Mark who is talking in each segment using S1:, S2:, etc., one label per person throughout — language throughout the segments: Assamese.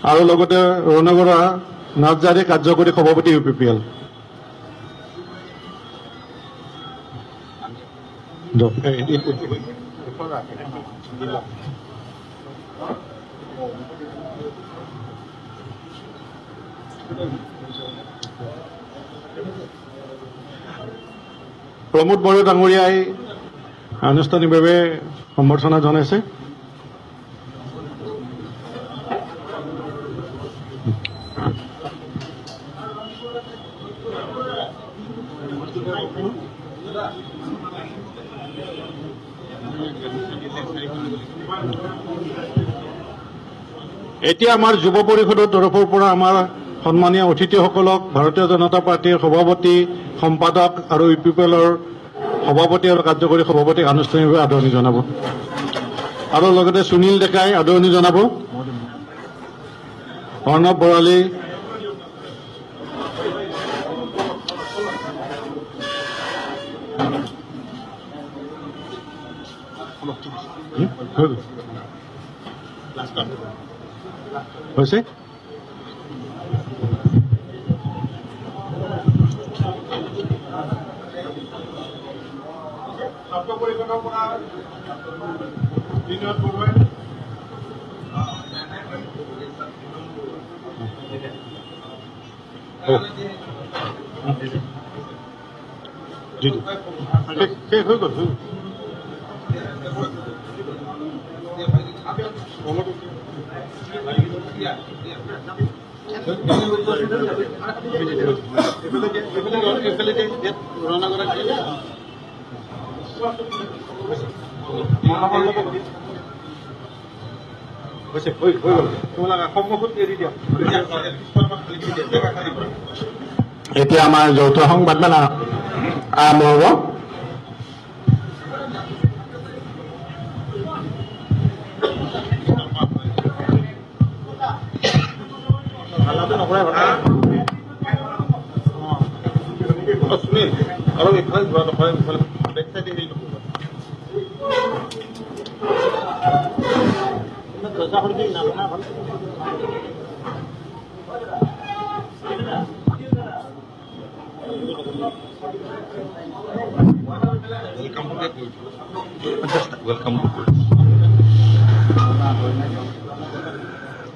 S1: আৰু লগতে ৰণগড়া নাৰ্জাৰী কাৰ্যকৰী সভাপতি UPPL। প্ৰমোদ বড়ো ডাঙৰীয়াই আনুষ্ঠানিকভাৱে সম্বৰ্ধনা জনাইছে। এতিয়া আমাৰ যুৱ পৰিষদৰ তৰফৰ পৰা আমাৰ সন্মানীয় অতিথিসকলক ভাৰতীয় জনতা পাৰ্টিৰ সভাপতি, সম্পাদক আৰু UPPLৰ সভাপতি আৰু কাৰ্যকৰী সভাপতিক আনুষ্ঠানিকভাৱে আদৰণি জনাব। আৰু লগতে সুনীল ডেকাই আদৰণি জনাব। অৰ্ণৱ বৰালী, হৈছে শেষ হৈ গ'ল। এতিয়া আমাৰ যৌথ সংবাদমেল আৰম্ভ হ'ব। আৰু এইফালে যোৱা নহয়, এইফালে বেক চাইডে হেৰি নকৰিবা।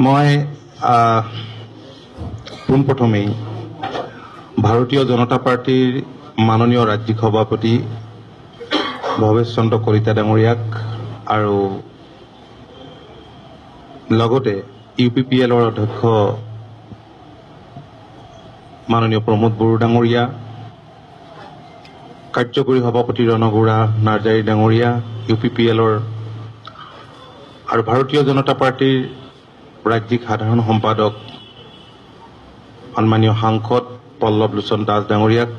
S1: মই পোনপ্ৰথমেই ভাৰতীয় জনতা পাৰ্টিৰ মাননীয় ৰাজ্যিক সভাপতি ভৱেশ চন্দ্ৰ কলিতা ডাঙৰীয়াক আৰু লগতে UPPLৰ অধ্যক্ষ মাননীয় প্ৰমোদ বড়ো ডাঙৰীয়া, কাৰ্যকৰী সভাপতি ৰণগড়া নাৰ্জাৰী ডাঙৰীয়া, UPPLৰ আৰু ভাৰতীয় জনতা পাৰ্টিৰ ৰাজ্যিক সাধাৰণ সম্পাদক সন্মানীয় সাংসদ পল্লৱ লোচন দাস ডাঙৰীয়াক,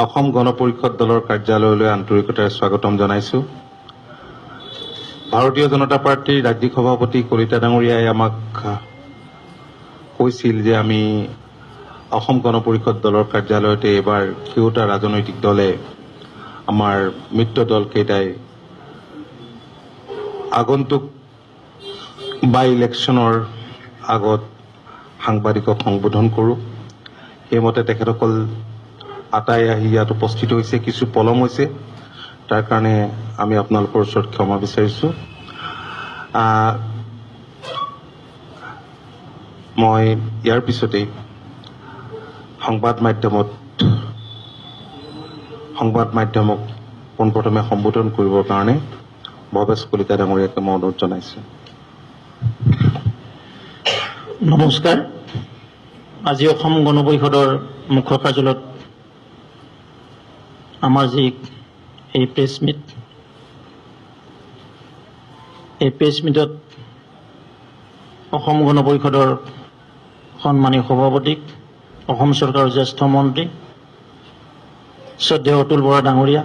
S1: অসম গণ পৰিষদ দলৰ কাৰ্যালয়লৈ আন্তৰিকতাৰে স্বাগতম জনাইছো। ভাৰতীয় জনতা পাৰ্টিৰ ৰাজ্যিক সভাপতি কলিতা ডাঙৰীয়াই আমাক কৈছিল যে আমি অসম গণ পৰিষদ দলৰ কাৰ্যালয়তে এইবাৰ কেওটা ৰাজনৈতিক দলে আমাৰ মিত্ৰ দলকেইটাই আগন্তুক বাই ইলেকশ্যনৰ আগত সাংবাদিকক সম্বোধন কৰোঁ। সেইমতে তেখেতসকল আটাই আহি ইয়াত উপস্থিত হৈছে। কিছু পলম হৈছে, তাৰ কাৰণে আমি আপোনালোকৰ ওচৰত ক্ষমা বিচাৰিছোঁ। মই ইয়াৰ পিছতেই সংবাদ মাধ্যমক পোনপ্ৰথমে সম্বোধন কৰিবৰ কাৰণে ভৱেশ কলিতা ডাঙৰীয়াকে মই অনুৰোধ জনাইছোঁ।
S2: নমস্কাৰ। আজি অসম গণ পৰিষদৰ মুখ্য কাৰ্যালয়ত আমাৰ যি এই প্ৰেছ মিটত অসম গণ পৰিষদৰ সন্মানীয় সভাপতিক, অসম চৰকাৰৰ জ্যেষ্ঠ মন্ত্ৰী শ্ৰদ্ধেয় অতুল বৰা ডাঙৰীয়া,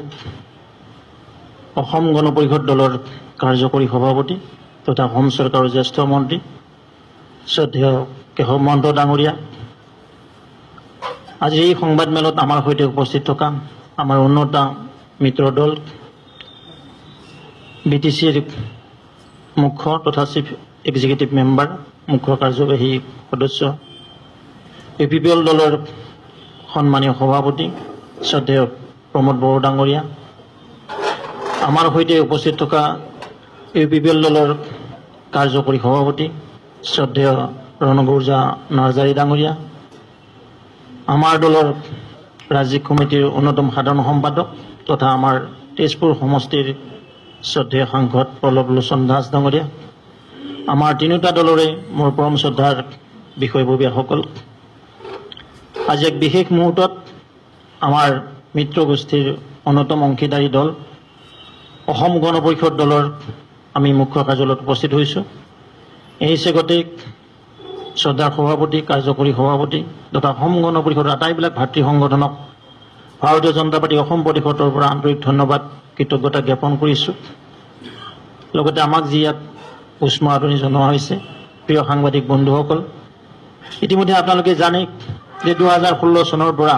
S2: অসম গণ পৰিষদ দলৰ কাৰ্যকৰী সভাপতি তথা অসম চৰকাৰৰ জ্যেষ্ঠ মন্ত্ৰী শ্ৰদ্ধেয় কেশৱ মহন্ত ডাঙৰীয়া, আজি এই সংবাদমেলত আমাৰ সৈতে উপস্থিত থকা আমাৰ উন্নত মিত্ৰ দল BTCৰ মুখ্য তথা চিফ এক্সিকিউটিভ মেম্বাৰ মুখ্য কাৰ্যবাহী সদস্য UPPL দলৰ সন্মানীয় সভাপতি শ্ৰদ্ধেয় প্ৰমোদ বড়ো ডাঙৰীয়া, আমাৰ সৈতে উপস্থিত থকা UPPL দলৰ কাৰ্যকৰী সভাপতি শ্ৰদ্ধেয় ৰণগৌৰ্জা নাৰ্জাৰী ডাঙৰীয়া, আমাৰ দলৰ ৰাজ্যিক কমিটিৰ অন্যতম সাধাৰণ সম্পাদক তথা আমাৰ তেজপুৰ সমষ্টিৰ শ্ৰদ্ধেয় সাংসদ পল্লৱ লোচন দাস ডাঙৰীয়া, আমাৰ তিনিওটা দলৰে মোৰ পৰম শ্ৰদ্ধাৰ বিষয়ববীয়াসকল, আজি এক বিশেষ মুহূৰ্তত আমাৰ মিত্ৰ গোষ্ঠীৰ অন্যতম অংশীদাৰী দল অসম গণ পৰিষদ দলৰ আমি মুখ্য কাৰ্যালয়ত উপস্থিত হৈছোঁ। এই চেগতে শ্ৰদ্ধাৰ সভাপতি, কাৰ্যকৰী সভাপতি তথা অসম গণ পৰিষদৰ আটাইবিলাক ভাতৃ সংগঠনক ভাৰতীয় জনতা পাৰ্টি অসম পৰিষদৰ পৰা আন্তৰিক ধন্যবাদ কৃতজ্ঞতা জ্ঞাপন কৰিছোঁ। লগতে আমাক যি ইয়াত উষ্ম আদৰণি জনোৱা হৈছে, প্ৰিয় সাংবাদিক বন্ধুসকল, ইতিমধ্যে আপোনালোকে জানে যে 2016 চনৰ পৰা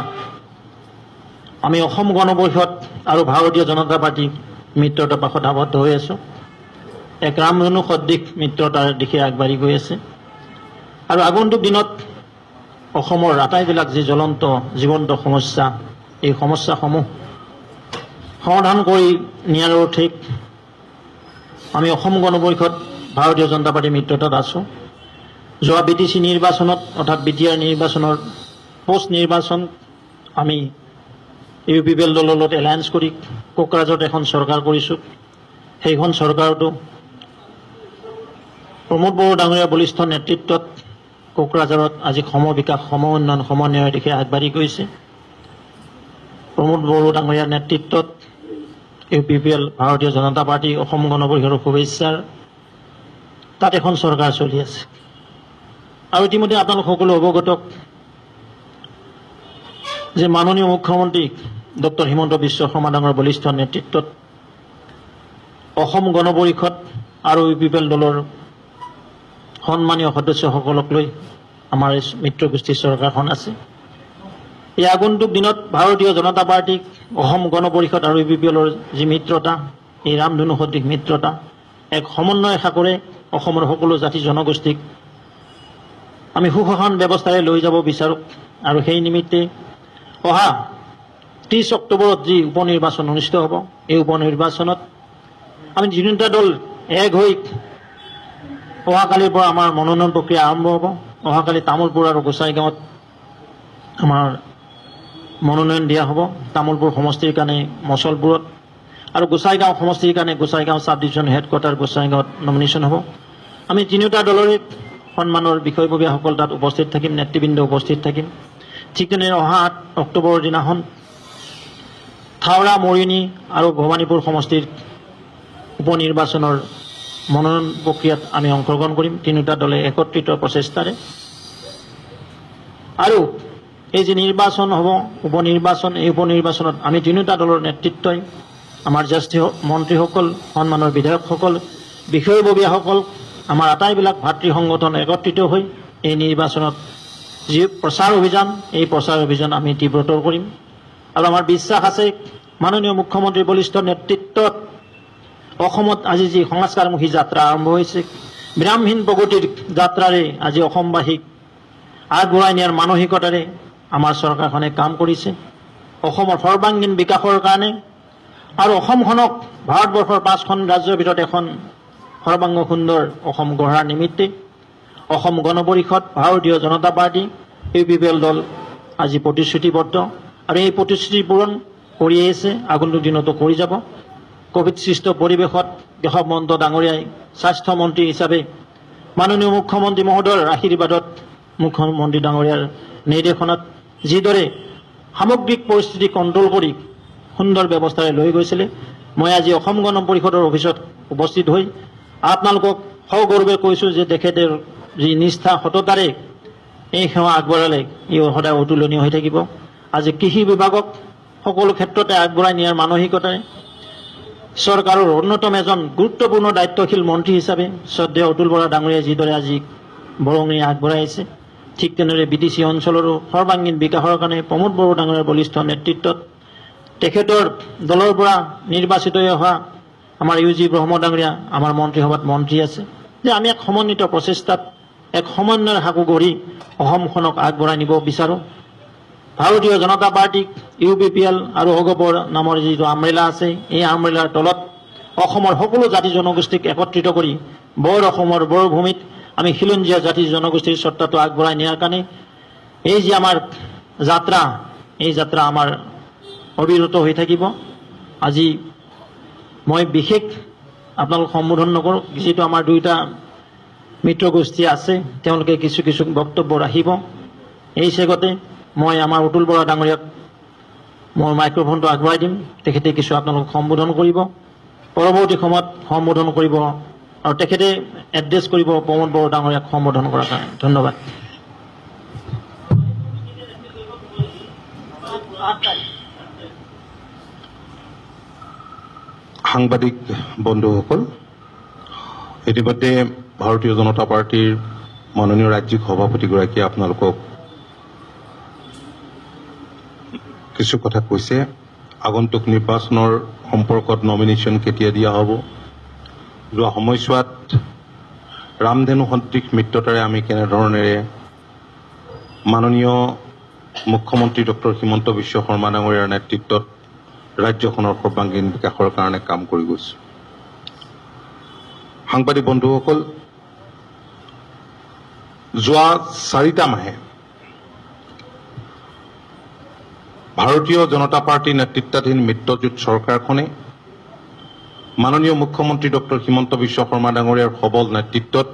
S2: আমি অসম গণ পৰিষদ আৰু ভাৰতীয় জনতা পাৰ্টি মিত্ৰতাৰ পাশত আবদ্ধ হৈ আছোঁ। এক ৰামধনু সদৃশ মিত্ৰতাৰ দিশে আগবাঢ়ি গৈ আছে আৰু আগন্তুক দিনত অসমৰ আটাইবিলাক যি জ্বলন্ত জীৱন্ত সমস্যা, এই সমস্যাসমূহ সমাধান কৰি নিয়াৰ অৰ্থে আমি অসম গণ পৰিষদ ভাৰতীয় জনতা পাৰ্টি মিত্ৰতাত আছোঁ। যোৱা BTC নিৰ্বাচনত অৰ্থাৎ BTR নিৰ্বাচনৰ পোষ্ট নিৰ্বাচন আমি UPPL দলৰ লগত এলায়েন্স কৰি কোকৰাঝাৰত এখন চৰকাৰ কৰিছোঁ। সেইখন চৰকাৰতো প্ৰমোদ বড়ো ডাঙৰীয়াৰ বলিষ্ঠ নেতৃত্বত কোকৰাঝাৰত আজি সম বিকাশ, সম উন্নয়ন, সমন্বয়ৰ দিশে আগবাঢ়ি গৈছে। প্ৰমোদ বড়ো ডাঙৰীয়াৰ নেতৃত্বত UPPL ভাৰতীয় জনতা পাৰ্টি অসম গণ পৰিষদৰ শুভেচ্ছাৰ তাত এখন চৰকাৰ চলি আছে। আৰু ইতিমধ্যে আপোনালোক সকলো অৱগত যে মাননীয় মুখ্যমন্ত্ৰী ডক্টৰ হিমন্ত বিশ্ব শৰ্মা ডাঙৰ বলিষ্ঠ নেতৃত্বত অসম গণ পৰিষদ আৰু UPPL দলৰ সন্মানীয় সদস্যসকলক লৈ আমাৰ মিত্ৰ গোষ্ঠীৰ চৰকাৰখন আছে। এই আগন্তুক দিনত ভাৰতীয় জনতা পাৰ্টিক অসম গণ পৰিষদ আৰু UPPLৰ যি মিত্ৰতা, এই ৰামধনু সদৃশ মিত্ৰতা এক সমন্বয় সাকৰে অসমৰ সকলো জাতি জনগোষ্ঠীক আমি সুশাসন ব্যৱস্থাৰে লৈ যাব বিচাৰোঁ। আৰু সেই নিমিত্তে অহা 30 অক্টোবৰত যি উপ নিৰ্বাচন অনুষ্ঠিত হ'ব, এই উপ নিৰ্বাচনত আমি তিনিটা দল এক হৈ অহাকালিৰ পৰা আমাৰ মনোনয়ন প্ৰক্ৰিয়া আৰম্ভ হ'ব। অহাকালি তামোলপুৰ আৰু গোসাইগাঁৱত আমাৰ মনোনয়ন দিয়া হ'ব। তামোলপুৰ সমষ্টিৰ কাৰণে মচলপুৰত আৰু গোসাইগাঁও সমষ্টিৰ কাৰণে গোসাইগাঁও চাব ডিভিজন হেডকোৱাৰ্টাৰ গোসাইগাঁৱত নমিনেশ্যন হ'ব। আমি তিনিওটা দলৰে সন্মানৰ বিষয়ববীয়াসকল তাত উপস্থিত থাকিম, নেতৃবৃন্দ উপস্থিত থাকিম। ঠিক তেনেদৰে অহা 8 অক্টোবৰৰ দিনাখন থাওৰা, মৰিয়নি আৰু ভৱানীপুৰ সমষ্টিৰ উপ নিৰ্বাচনৰ মনোনয়ন প্ৰক্ৰিয়াত আমি অংশগ্ৰহণ কৰিম তিনিওটা দলে একত্ৰিত প্ৰচেষ্টাৰে। আৰু এই যে নিৰ্বাচন হ'ব, উপ নিৰ্বাচন, এই উপ নিৰ্বাচনত আমি তিনিওটা দলৰ নেতৃত্বই আমাৰ জ্যেষ্ঠ মন্ত্ৰীসকল, সন্মানৰ বিধায়কসকল, বিষয়ববীয়াসকল, আমাৰ আটাইবিলাক ভাতৃ সংগঠন একত্ৰিত হৈ এই নিৰ্বাচনত যি প্ৰচাৰ অভিযান, এই প্ৰচাৰ অভিযান আমি তীব্ৰতৰ কৰিম। আৰু আমাৰ বিশ্বাস আছে মাননীয় মুখ্যমন্ত্ৰীৰ বলিষ্ঠ নেতৃত্বত অসমত আজি যি সংস্কাৰমুখী যাত্ৰা আৰম্ভ হৈছে, বিৰামহীন প্ৰগতিৰ যাত্ৰাৰে আজি অসমবাসীক আগবঢ়াই নিয়াৰ মানসিকতাৰে আমাৰ চৰকাৰখনে কাম কৰিছে। অসমৰ সৰ্বাংগীন বিকাশৰ কাৰণে আৰু অসমখনক ভাৰতবৰ্ষৰ 5খন ৰাজ্যৰ ভিতৰত এখন সৰ্বাংগ সুন্দৰ অসম গঢ়াৰ নিমিত্তে অসম গণ পৰিষদ, ভাৰতীয় জনতা পাৰ্টি, UPPL দল আজি প্ৰতিশ্ৰুতিবদ্ধ আৰু এই প্ৰতিশ্ৰুতি পূৰণ কৰি আহিছে, আগন্তুক দিনতো কৰি যাব। কোভিড সৃষ্ট পৰিৱেশত কেশৱ মহন্ত ডাঙৰীয়াই স্বাস্থ্যমন্ত্ৰী হিচাপে মাননীয় মুখ্যমন্ত্ৰী মহোদয়ৰ আশীৰ্বাদত, মুখ্যমন্ত্ৰী ডাঙৰীয়াৰ নিৰ্দেশনাত যিদৰে সামগ্ৰিক পৰিস্থিতি কণ্ট্ৰল কৰি সুন্দৰ ব্যৱস্থাৰে লৈ গৈছিলে, মই আজি অসম গণ পৰিষদৰ অফিচত উপস্থিত হৈ আপোনালোকক সগৌৰৱে কৈছোঁ যে তেখেতে যি নিষ্ঠা, সততাৰে এই সেৱা আগবঢ়ালে, ই সদায় অতুলনীয় হৈ থাকিব। আজি কৃষি বিভাগক সকলো ক্ষেত্ৰতে আগবঢ়াই নিয়াৰ মানসিকতাৰে চৰকাৰৰ অন্যতম এজন গুৰুত্বপূৰ্ণ দায়িত্বশীল মন্ত্ৰী হিচাপে শ্ৰদ্ধেয় অতুল বৰা ডাঙৰীয়াই যিদৰে আজি বৰঙণি আগবঢ়াইছে, ঠিক তেনেদৰে BTC অঞ্চলৰো সৰ্বাংগীন বিকাশৰ কাৰণে প্ৰমোদ বড়ো ডাঙৰীয়াৰ বলিষ্ঠ নেতৃত্বত তেখেতৰ দলৰ পৰা নিৰ্বাচিত হৈ অহা আমাৰ UG ব্ৰহ্ম ডাঙৰীয়া আমাৰ মন্ত্ৰীসভাত মন্ত্ৰী আছে, যে আমি এক সমন্বিত প্ৰচেষ্টাত এক সমন্বয়ৰ সাকু গঢ়ি অসমখনক আগবঢ়াই নিব বিচাৰোঁ। ভাৰতীয় জনতা পাৰ্টিক UPPL আৰু অগপৰ নামৰ যিটো আমৰেলা আছে, এই আমৰেলাৰ তলত অসমৰ সকলো জাতি জনগোষ্ঠীক একত্ৰিত কৰি বৰ অসমৰ বৰ ভূমিত আমি খিলঞ্জীয়া জাতি জনগোষ্ঠীৰ সত্তাটো আগবঢ়াই নিয়াৰ কাৰণে এই যে আমাৰ যাত্ৰা, এই যাত্ৰা আমাৰ অবিৰত হৈ থাকিব। আজি মই বিশেষ আপোনালোক সম্বোধন নকৰোঁ, যিটো আমাৰ দুইটা মিত্ৰগোষ্ঠী আছে তেওঁলোকে কিছু কিছু বক্তব্য ৰাখিব। এই চেগতে মই আমাৰ অতুল বৰা ডাঙৰীয়াক মোৰ মাইক্ৰফোনটো আগবঢ়াই দিম, তেখেতে কিছু আপোনালোকক সম্বোধন কৰিব, পৰৱৰ্তী সময়ত সম্বোধন কৰিব আৰু তেখেতে এড্ৰেছ কৰিব প্ৰমোদ বৰা ডাঙৰীয়াক সম্বোধন কৰাৰ কাৰণে। ধন্যবাদ।
S1: সাংবাদিক বন্ধুসকল, ইতিমধ্যে ভাৰতীয় জনতা পাৰ্টিৰ মাননীয় ৰাজ্যিক সভাপতিগৰাকীয়ে আপোনালোকক কিছু কথা কৈছে। আগন্তুক নিৰ্বাচনৰ সম্পৰ্কত নমিনেশ্যন কেতিয়া দিয়া হ'ব, যোৱা সময়ছোৱাত ৰামধেনু সদৃশ মিত্ৰতাৰে আমি কেনেধৰণেৰে মাননীয় মুখ্যমন্ত্ৰী ডক্টৰ হিমন্ত বিশ্ব শৰ্মা ডাঙৰীয়াৰ নেতৃত্বত ৰাজ্যখনৰ সৰ্বাংগীন বিকাশৰ কাৰণে কাম কৰি গৈছো। সাংবাদিক বন্ধুসকল, যোৱা 4টা মাহে ভাৰতীয় জনতা পাৰ্টি নেতৃত্বাধীন মিত্ৰজোঁট চৰকাৰখনে মাননীয় মুখ্যমন্ত্ৰী ডক্টৰ হিমন্ত বিশ্ব শৰ্মা ডাঙৰীয়াৰ সবল নেতৃত্বত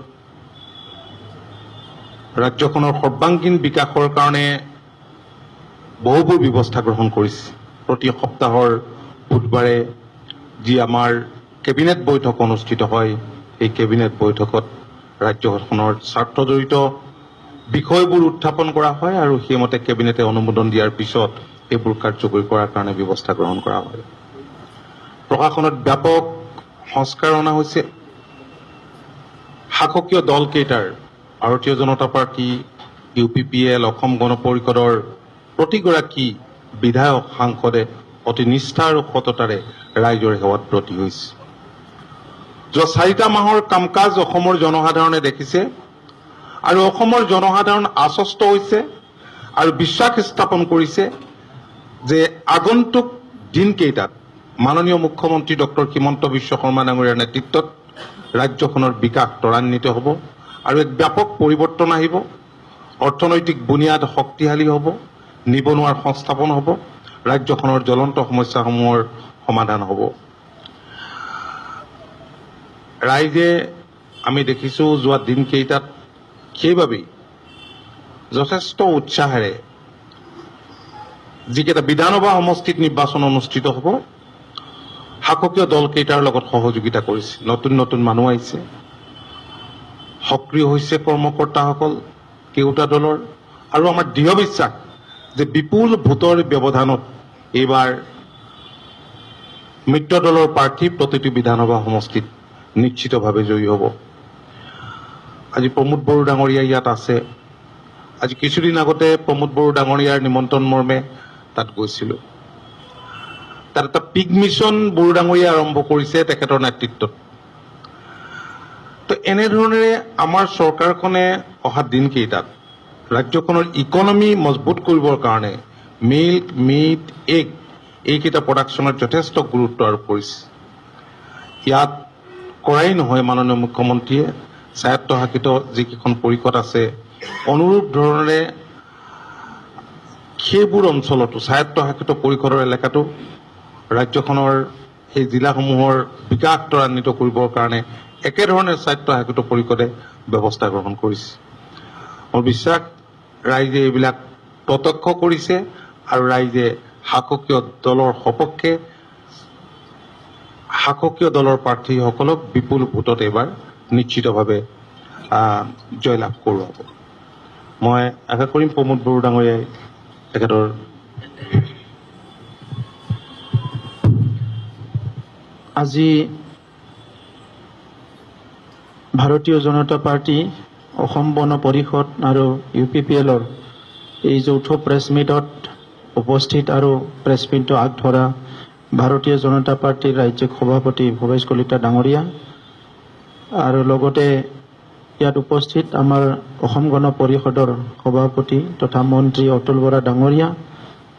S1: ৰাজ্যখনৰ সৰ্বাংগীন বিকাশৰ কাৰণে বহুবোৰ ব্যৱস্থা গ্ৰহণ কৰিছে। প্ৰতি সপ্তাহৰ বুধবাৰে যি আমাৰ কেবিনেট বৈঠক অনুষ্ঠিত হয়, এই কেবিনেট বৈঠকত ৰাজ্যখনৰ স্বাৰ্থজড়িত বিষয়বোৰ উত্থাপন কৰা হয় আৰু সেইমতে কেবিনেটে অনুমোদন দিয়াৰ পিছত এইবোৰ কাৰ্যকৰী কৰাৰ কাৰণে ব্যৱস্থা গ্ৰহণ কৰা হয়। প্ৰশাসনত ব্যাপক সংস্কাৰ অনা হৈছে। শাসকীয় দলকেইটাৰ ভাৰতীয় জনতা পাৰ্টি, UPPL, অসম গণ পৰিষদৰ প্ৰতিগৰাকী বিধায়ক সাংসদে অতি নিষ্ঠা আৰু সততাৰে ৰাইজৰ সেৱাত ব্ৰতী হৈছে। যোৱা 4টা মাহৰ কাম কাজ অসমৰ জনসাধাৰণে দেখিছে আৰু অসমৰ জনসাধাৰণ আশ্বস্ত হৈছে আৰু বিশ্বাস স্থাপন কৰিছে যে আগন্তুক দিনকেইটাত মাননীয় মুখ্যমন্ত্ৰী ডক্টৰ হিমন্ত বিশ্ব শৰ্মা ডাঙৰীয়াৰ নেতৃত্বত ৰাজ্যখনৰ বিকাশ ত্বৰান্বিত হ'ব আৰু এক ব্যাপক পৰিৱৰ্তন আহিব। অৰ্থনৈতিক বুনিয়াদ শক্তিশালী হ'ব, নিবনুৱাৰ সংস্থাপন হ'ব, ৰাজ্যখনৰ জ্বলন্ত সমস্যাসমূহৰ সমাধান হ'ব। ৰাইজে আমি দেখিছোঁ যোৱা দিনকেইটাত সেইবাবেই যথেষ্ট উৎসাহেৰে যিকেইটা বিধানসভা সমষ্টিত নিৰ্বাচন অনুষ্ঠিত হ'ব, শাসকীয় দলকেইটাৰ লগত সহযোগিতা কৰিছে। নতুন নতুন মানুহ আহিছে, সক্ৰিয় হৈছে কৰ্মকৰ্তাসকল কেওটা দলৰ, আৰু আমাৰ দৃঢ় বিশ্বাস যে বিপুল ভোটৰ ব্যৱধানত এইবাৰ মিত্ৰ দলৰ প্ৰাৰ্থী প্ৰতিটো বিধানসভা সমষ্টিত নিশ্চিতভাৱে জয়ী হ'ব। আজি প্ৰমোদ বড়ো ডাঙৰীয়া ইয়াত আছে। আজি কিছুদিন আগতে প্ৰমোদ বড়ো ডাঙৰীয়াৰ নিমন্ত্ৰণ মৰ্মে তাত গৈছিলোঁ। তাত এটা পিগ মিছন বড়ো ডাঙৰীয়া আৰম্ভ কৰিছে তেখেতৰ নেতৃত্বত। তো এনেধৰণেৰে আমাৰ চৰকাৰখনে অহা দিনকেইটাত ৰাজ্যখনৰ ইকনমি মজবুত কৰিবৰ কাৰণে মিল্ক, মিট, এগ এইকেইটা প্ৰডাকশ্যনত যথেষ্ট গুৰুত্ব আৰোপ কৰিছে। ইয়াত কৰাই নহয়, মাননীয় মুখ্যমন্ত্ৰীয়ে স্বায়ত্তশাসিত যিকেইখন পৰিষদ আছে অনুৰূপ ধৰণেৰে সেইবোৰ অঞ্চলতো স্বায়ত্তশাসিত পৰিষদৰ এলেকাটো ৰাজ্যখনৰ সেই জিলাসমূহৰ বিকাশ ত্বৰান্বিত কৰিবৰ কাৰণে একেধৰণে স্বায়ত্তশাসিত পৰিষদে ব্যৱস্থা গ্ৰহণ কৰিছে। মোৰ বিশ্বাস ৰাইজে এইবিলাক প্ৰত্যক্ষ কৰিছে আৰু ৰাইজে শাসকীয় দলৰ সপক্ষে শাসকীয় দলৰ প্ৰাৰ্থীসকলক বিপুল ভোটত এইবাৰ নিশ্চিতভাৱে জয়লাভ কৰোৱাব। মই আশা কৰিম প্ৰমোদ বড়ো ডাঙৰীয়াই তেখেতৰ
S2: আজি ভাৰতীয় জনতা পাৰ্টি, অসম গণ পৰিষদ আৰু UPPLৰ এই যৌথ প্ৰেছ মিটত উপস্থিত আৰু প্ৰেছ মিটটো আগধৰা ভাৰতীয় জনতা পাৰ্টিৰ ৰাজ্যিক সভাপতি ভৱেশ কলিতা ডাঙৰীয়া আৰু লগতে ইয়াত উপস্থিত আমাৰ অসম গণ পৰিষদৰ সভাপতি তথা মন্ত্ৰী অতুল বৰা ডাঙৰীয়া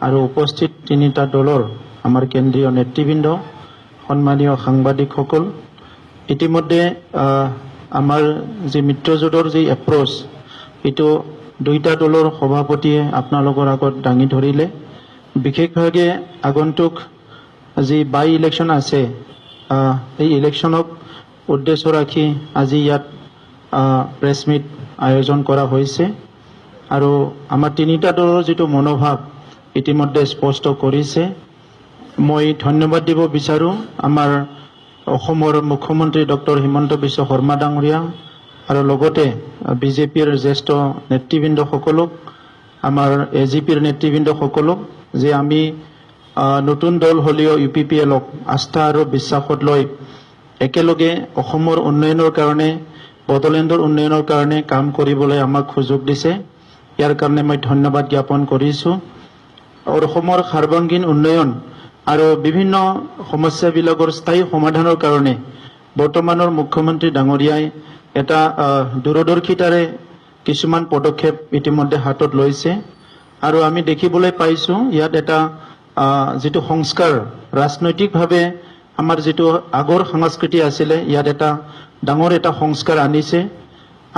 S2: আৰু উপস্থিত তিনিটা দলৰ আমাৰ কেন্দ্ৰীয় নেতৃবৃন্দ, সন্মানীয় সাংবাদিকসকল, ইতিমধ্যে আমাৰ যি মিত্ৰজোঁটৰ যি এপ্ৰ'চ এইটো দুইটা দলৰ সভাপতিয়ে আপোনালোকৰ আগত দাঙি ধৰিলে। বিশেষভাৱে আগন্তুক যি বাই ইলেকশ্যন আছে, এই ইলেকশ্যনক উদ্দেশ্য ৰাখি আজি ইয়াত প্ৰেছ মিট আয়োজন কৰা হৈছে আৰু আমাৰ তিনিটা দলৰ যিটো মনোভাৱ ইতিমধ্যে স্পষ্ট কৰিছে। মই ধন্যবাদ দিব বিচাৰোঁ আমাৰ অসমৰ মুখ্যমন্ত্ৰী ডক্টৰ হিমন্ত বিশ্ব শৰ্মা ডাঙৰীয়া আৰু লগতে বিজেপিৰ জ্যেষ্ঠ নেতৃবৃন্দসকলক, আমাৰ এজিপিৰ নেতৃবৃন্দসকলক, যে আমি নতুন দল হ'লেও UPPLক আস্থা আৰু বিশ্বাসত লৈ একেলগে অসমৰ উন্নয়নৰ কাৰণে, বড়োলেণ্ডৰ উন্নয়নৰ কাৰণে কাম কৰিবলৈ আমাক সুযোগ দিছে। ইয়াৰ কাৰণে মই ধন্যবাদ জ্ঞাপন কৰিছোঁ। অসমৰ সাৰ্বাংগীন উন্নয়ন আৰু বিভিন্ন সমস্যাবিলাকৰ স্থায়ী সমাধানৰ কাৰণে বৰ্তমানৰ মুখ্যমন্ত্ৰী ডাঙৰীয়াই এটা দূৰদৰ্শিতাৰে কিছুমান পদক্ষেপ ইতিমধ্যে হাতত লৈছে আৰু আমি দেখিবলৈ পাইছোঁ ইয়াত এটা যিটো সংস্কাৰ, ৰাজনৈতিকভাৱে আমাৰ যিটো আগৰ সংস্কৃতি আছিলে ইয়াত এটা ডাঙৰ এটা সংস্কাৰ আনিছে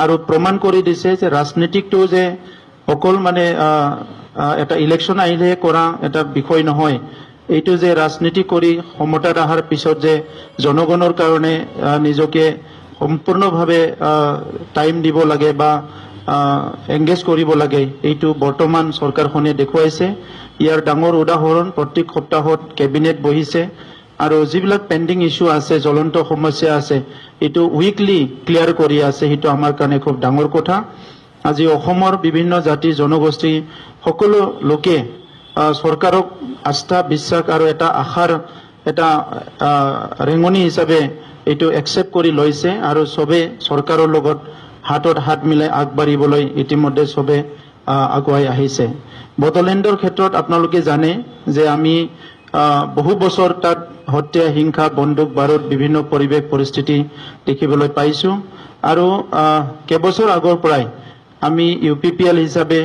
S2: আৰু প্ৰমাণ কৰি দিছে যে ৰাজনীতিকটো যে অকল মানে এটা ইলেকশ্যন আহিলেহে কৰা এটা বিষয় নহয়, এইটো যে ৰাজনীতি কৰি ক্ষমতাত অহাৰ পিছত যে জনগণৰ কাৰণে নিজকে সম্পূৰ্ণভাৱে টাইম দিব লাগে বা এংগেজ কৰিব লাগে, এইটো বৰ্তমান চৰকাৰখনে দেখুৱাইছে। ইয়াৰ ডাঙৰ উদাহৰণ প্ৰত্যেক সপ্তাহত কেবিনেট বহিছে আৰু যিবিলাক পেণ্ডিং ইছ্যু আছে, জ্বলন্ত সমস্যা আছে, এইটো উইকলি ক্লিয়াৰ কৰি আছে। সেইটো আমাৰ কাৰণে খুব ডাঙৰ কথা। আজি অসমৰ বিভিন্ন জাতি জনগোষ্ঠী সকলো লোকে চৰকাৰক আস্থা বিশ্বাস আৰু এটা আশাৰ এটা ৰেঙনি হিচাপে এইটো একচেপ্ট কৰি লৈছে আৰু চবে চৰকাৰৰ লগত হাতত হাত মিলাই আগবাঢ়িবলৈ ইতিমধ্যে চবে আগুৱাই আহিছে। বড়োলেণ্ডৰ ক্ষেত্ৰত আপোনালোকে জানে যে আমি বহু বছৰ তাত হত্যা, হিংসা, বন্দুক বাৰুদ বিভিন্ন পৰিৱেশ পৰিস্থিতি দেখিবলৈ পাইছোঁ আৰু কেইবছৰ আগৰ পৰাই আমি UPPL হিচাপে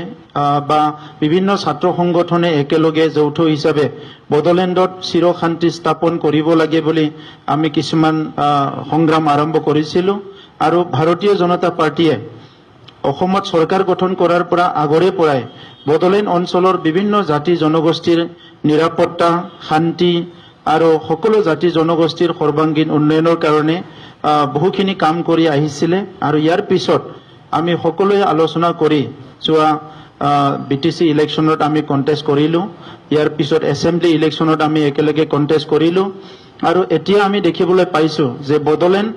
S2: বা বিভিন্ন ছাত্ৰ সংগঠনে একেলগে যৌথ হিচাপে বড়োলেণ্ডত চিৰ শান্তি স্থাপন কৰিব লাগে বুলি আমি কিছুমান সংগ্ৰাম আৰম্ভ কৰিছিলোঁ আৰু ভাৰতীয় জনতা পাৰ্টীয়ে অসমত চৰকাৰ গঠন কৰাৰ পৰা আগৰে পৰাই বড়োলেণ্ড অঞ্চলৰ বিভিন্ন জাতি জনগোষ্ঠীৰ নিৰাপত্তা, শান্তি আৰু সকলো জাতি জনগোষ্ঠীৰ সৰ্বাংগীন উন্নয়নৰ কাৰণে বহুখিনি কাম কৰি আহিছিলে আৰু ইয়াৰ পিছত আমি সকলোৱে আলোচনা কৰি যোৱা BTC ইলেকশ্যনত আমি কণ্টেষ্ট কৰিলোঁ। ইয়াৰ পিছত এছেম্বলি ইলেকশ্যনত আমি একেলগে কণ্টেষ্ট কৰিলোঁ আৰু এতিয়া আমি দেখিবলৈ পাইছোঁ যে বড়োলেণ্ড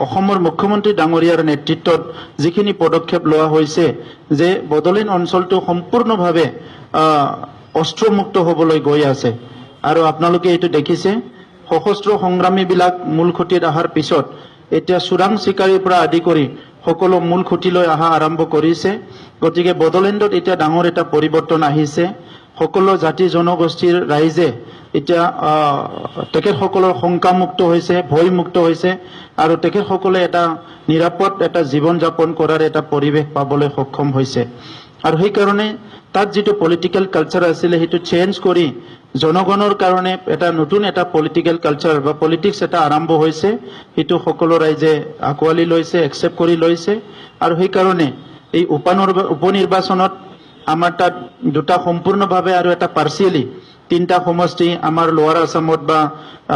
S2: অসমৰ মুখ্যমন্ত্ৰী ডাঙৰীয়াৰ নেতৃত্বত যিখিনি পদক্ষেপ লোৱা হৈছে যে বড়োলেণ্ড অঞ্চলটো সম্পূৰ্ণভাৱে অস্ত্ৰমুক্ত হ'বলৈ গৈ আছে আৰু আপোনালোকে এইটো দেখিছে সশস্ত্ৰ সংগ্ৰামীবিলাক মূল খুঁটিত অহাৰ পিছত এতিয়া চোৰাং চিকাৰীৰ পৰা আদি কৰি সকলো মূল খুঁটিলৈ অহা আৰম্ভ কৰিছে। গতিকে বড়োলেণ্ডত এতিয়া ডাঙৰ এটা পৰিৱৰ্তন আহিছে। সকলো জাতি জনগোষ্ঠীৰ ৰাইজে এতিয়া তেখেতসকলৰ শংকামুক্ত হৈছে, ভয়মুক্ত হৈছে আৰু তেখেতসকলে এটা নিৰাপদ এটা জীৱন যাপন কৰাৰ এটা পৰিৱেশ পাবলৈ সক্ষম হৈছে আৰু সেইকাৰণে তাত যিটো পলিটিকেল কালচাৰ আছিলে সেইটো চেঞ্জ কৰি জনগণৰ কাৰণে এটা নতুন এটা পলিটিকেল কালচাৰ বা পলিটিক্স এটা আৰম্ভ হৈছে। সেইটো সকলো ৰাইজে আঁকোৱালি লৈছে, একচেপ্ট কৰি লৈছে আৰু সেইকাৰণে এই উপনিৰ্বাচনত আমাৰ তাত দুটা সম্পূৰ্ণভাৱে আৰু এটা পাৰ্চিয়েলি তিনিটা সমষ্টি আমাৰ লোৱাৰ আছামত বা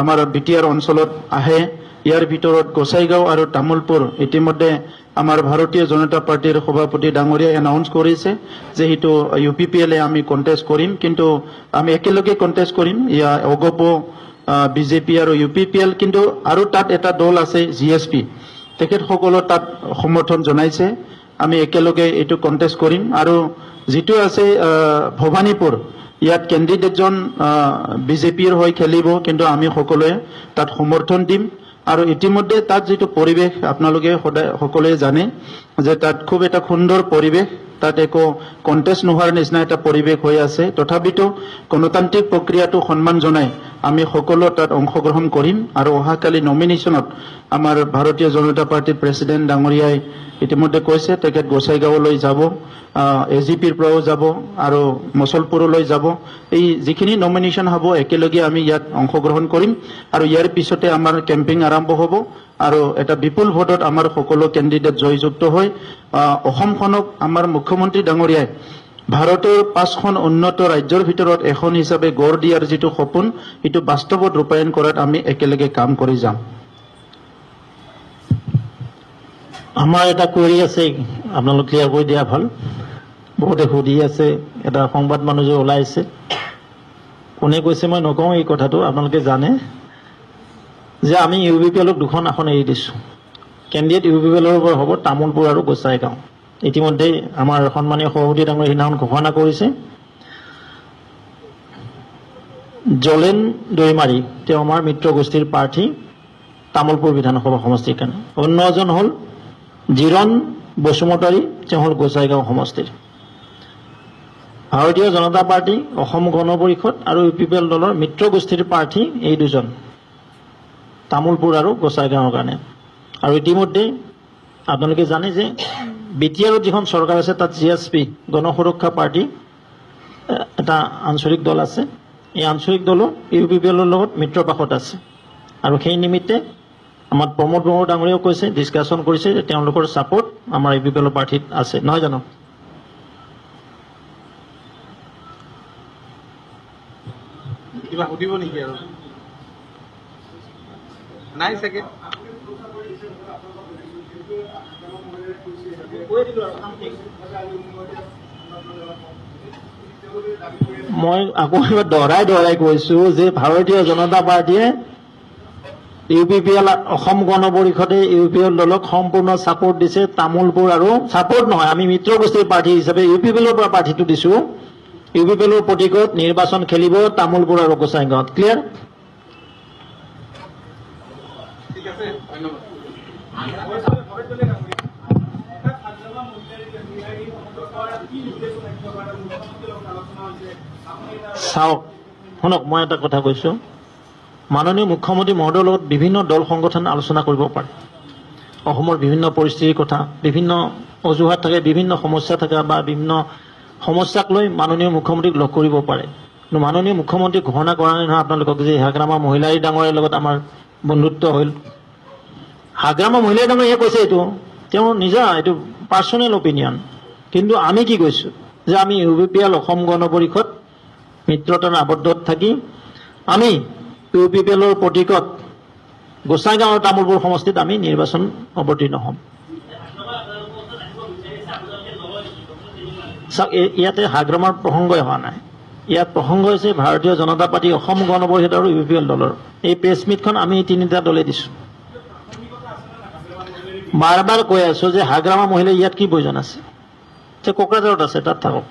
S2: আমাৰ BTR অঞ্চলত আহে। ইয়াৰ ভিতৰত গোসাইগাঁও আৰু তামুলপুৰ ইতিমধ্যে আমাৰ ভাৰতীয় জনতা পাৰ্টিৰ সভাপতি ডাঙৰীয়াই এনাউন্স কৰিছে যে সেইটো UPPL আমি কণ্টেষ্ট কৰিম, কিন্তু আমি একেলগে কণ্টেষ্ট কৰিম। ইয়া অগপ BJP আৰু UPPL, কিন্তু আৰু তাত এটা দল আছে GSP, তেখেতসকলৰ তাত সমৰ্থন জনাইছে। আমি একেলগে এইটো কণ্টেষ্ট কৰিম আৰু যিটো আছে ভৱানীপুৰ, ইয়াত কেণ্ডিডেটজন BJPৰ হৈ খেলিব, কিন্তু আমি সকলোৱে তাত সমৰ্থন দিম আৰু ইতিমধ্যে তাত যিটো পৰিৱেশ আপোনালোকে সকলোৱে জানে যে তাত খুব এটা সুন্দৰ পৰিৱেশ
S3: তাত একো কণ্টেষ্ট নোহোৱাৰ নিচিনা এটা পৰিৱেশ হৈ আছে। তথাপিতো গণতান্ত্ৰিক প্ৰক্ৰিয়াটো সন্মান জনাই আমি সকলো তাত অংশগ্ৰহণ কৰিম আৰু অহাকালি নমিনেশ্যনত আমাৰ ভাৰতীয় জনতা পাৰ্টিৰ প্ৰেচিডেণ্ট ডাঙৰীয়াই ইতিমধ্যে কৈছে তেখেত গোসাইগাঁৱলৈ যাব, এজিপিৰ পৰাও যাব আৰু মচলপুৰলৈ যাব। এই যিখিনি নমিনেশ্যন হ'ব একেলগে আমি ইয়াত অংশগ্ৰহণ কৰিম আৰু ইয়াৰ পিছতে আমাৰ কেম্পিং আৰম্ভ হ'ব আৰু এটা বিপুল ভোটত আমাৰ সকলো কেণ্ডিডেট জয়যুক্ত হৈ অসমখনক আমাৰ মুখ্যমন্ত্ৰী ডাঙৰীয়াই ভাৰতৰ 5খন উন্নত ৰাজ্যৰ ভিতৰত এখন হিচাপে গঢ় দিয়াৰ যিটো সপোন সেইটো বাস্তৱত ৰূপায়ণ কৰাত আমি একেলগে কাম কৰি যাম।
S2: আমাৰ এটা কুৱেৰি আছে, আপোনালোক ক্লিয়াৰ কৰি দিয়া ভাল। বহুতে সুধি আছে, এটা সংবাদ মানুহ যে ওলাইছে, কোনে কৈছে মই নকওঁ এই কথাটো, আপোনালোকে জানে যে আমি UBPLক 2খন আসন এৰি দিছোঁ। কেণ্ডিডেট UBPLৰ পৰা হ'ব তামোলপুৰ আৰু গোসাইগাঁও। ইতিমধ্যে আমাৰ সন্মানীয় সভাপতি ডাঙৰীয়াই সিদিনাখন ঘোষণা কৰিছে জলেন দৈমাৰী তেওঁ আমাৰ মিত্ৰ গোষ্ঠীৰ প্ৰাৰ্থী তামোলপুৰ বিধানসভা সমষ্টিৰ কাৰণে। অন্য এজন হ'ল জিৰণ বসুমতাৰী, তেওঁ হ'ল গোসাইগাঁও সমষ্টিৰ। ভাৰতীয় জনতা পাৰ্টি, অসম গণ পৰিষদ আৰু UPPL দলৰ মিত্ৰ গোষ্ঠীৰ প্ৰাৰ্থী এই দুজন তামোলপুৰ আৰু গোসাইগাঁৱৰ কাৰণে। আৰু ইতিমধ্যে আপোনালোকে জানে যে BTRত যিখন চৰকাৰ আছে তাত GSP গণ সুৰক্ষা পাৰ্টি এটা আঞ্চলিক দল আছে। এই আঞ্চলিক দলো UPPLৰ লগত মিত্ৰপাশত আছে আৰু সেই নিমিত্তে আমাৰ প্ৰমোদ বড়ো ডাঙৰীয়াও কৈছে, ডিছকাশ্যন কৰিছে যে তেওঁলোকৰ ছাপোৰ্ট আমাৰ UPPL পাৰ্টিত আছে, নহয় জানো?
S4: কিবা সুধিব নেকি আৰু? নাই চাগে।
S2: মই আকৌ এবাৰ দহৰাই কৈছো যে ভাৰতীয় জনতা পাৰ্টীয়ে UPPL অসম গণ পৰিষদে UPPL দলক সম্পূৰ্ণ ছাপোৰ্ট দিছে। তামোলপুৰ আৰু ছাপোৰ্ট নহয়, আমি মিত্ৰ গোষ্ঠীৰ প্ৰাৰ্থী হিচাপে UPPLৰ পৰা প্ৰাৰ্থীটো দিছো। UPPLৰ প্ৰতীকত নিৰ্বাচন খেলিব তামোলপুৰ আৰু গোসাইগাঁৱত। ক্লিয়াৰ?
S4: ঠিক আছে, ধন্যবাদ।
S2: চাওক, শুনক, মই এটা কথা কৈছো, মাননীয় মুখ্যমন্ত্ৰী মহোদয়ৰ লগত বিভিন্ন দল সংগঠন আলোচনা কৰিব পাৰে। অসমৰ বিভিন্ন পৰিস্থিতিৰ কথা, বিভিন্ন অজুহাত থাকে, বিভিন্ন সমস্যা থাকে বা বিভিন্ন সমস্যাক লৈ মাননীয় মুখ্যমন্ত্ৰীক লগ কৰিব পাৰে। কিন্তু মাননীয় মুখ্যমন্ত্ৰী ঘোষণা কৰা নাই নহয় আপোনালোকক যে হাগ্ৰামা মহিলাই ডাঙৰীয়াৰ লগত আমাৰ বন্ধুত্ব হ'ল। হাগ্ৰামা মহিলাই ডাঙৰীয়াই কৈছে, এইটো তেওঁ নিজা, এইটো পাৰ্চনেল অপিনিয়ন। কিন্তু আমি কি কৈছো যে আমি UPPL অসম গণ পৰিষদ মিত্ৰতাৰ আবদ্ধত থাকি আমি UPPLৰ প্ৰতীকত গোসাইগাঁও আৰু তামোলপুৰ সমষ্টিত আমি নিৰ্বাচন অৱতীৰ্ণ হ'ম। চাওক, ইয়াতে হাগ্ৰামাৰ প্ৰসংগই হোৱা নাই। ইয়াত প্ৰসংগ হৈছে ভাৰতীয় জনতা পাৰ্টি, অসম গণ পৰিষদ আৰু UPPL দলৰ। এই প্ৰেছ মিটখন আমি তিনিটা দলে দিছো। বাৰ বাৰ কৈ আছো যে হাগ্ৰামা মহিলাই ইয়াত কি প্ৰয়োজন আছে? কোকৰাঝাৰত আছে, তাত থাকক।